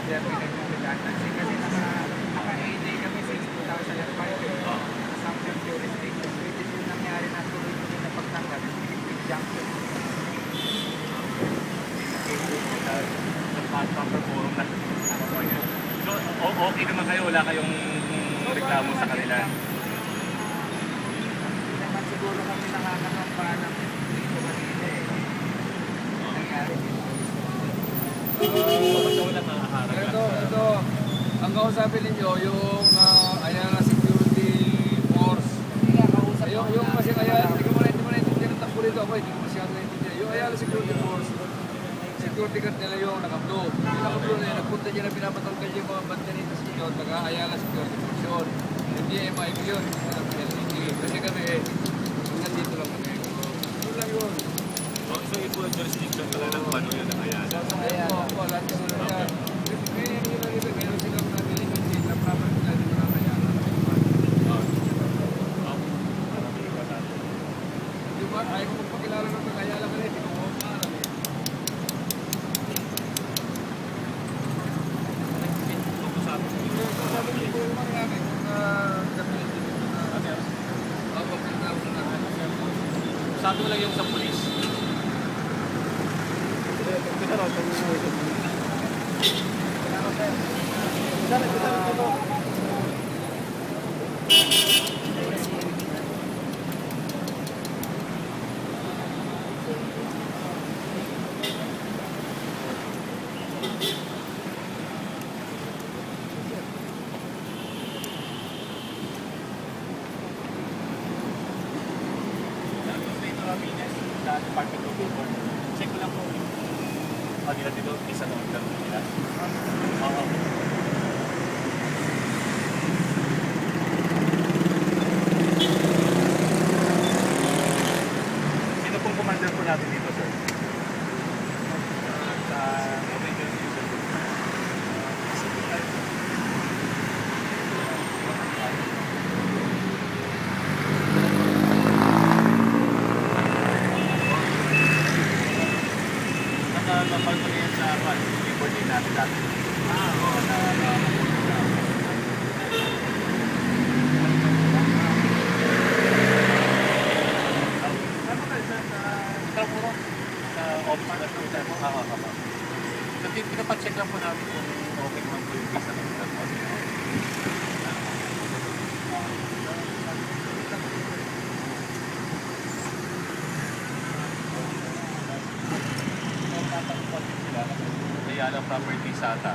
kaya pinag-redundancy kasi naka-AD kami since 2005 Assumption jurisdiction, which is yung nangyari na tuloy-tuloy na pagtanggal ng injunction. Nagpa-perform na. So, okay naman kayo, wala kayong reklamo sa kanila? Hindi naman siguro kami nakakampa ng dito kanina eh. Nangyari dito. So, wala makaharap lang Ito, ang kausapin ninyo, yung Ayala Security Force. Hindi nga, kausap ko Yung na. kasi kaya, hindi ko naintindihan ang takbo rito ako, hindi ko masyado naintindihan. Yung Ayala Security Force, security guard nila yung naka-blue. Yung naka-blue na yun, nagpunta dyan na pinapatanggal yung mga banda nito sa inyo, taga Ayala Security Force yun. Hindi MIB yun, hindi na PLCT. Kasi kami, nandito lang kami. Yun lang yun. So, ito yung jurisdiction pala ng ano yun, ng Ayala. Ayan, lahat yung ano yan. Meron silang nabilihin na property na dito ng Ayala. Di ba? Ayaw ko magpakilala ng Ayala ka rin, hindi ko maalam eh. Sabi ko yung mga namin, kung gamitin dito na pagkakita na Sabi ko lang yung sa police. Sa Department of Labor. Check ko lang po yung nila dito, isa na order nila. Oo. Sino pong commander po natin dito, sir? Sa emergency user. Nakapal ko yan sa report din natin dati. Oo, sa office na po tayo. So, pinapacheck lang po namin kung okay naman po yung visa ng Ayala Property Sata.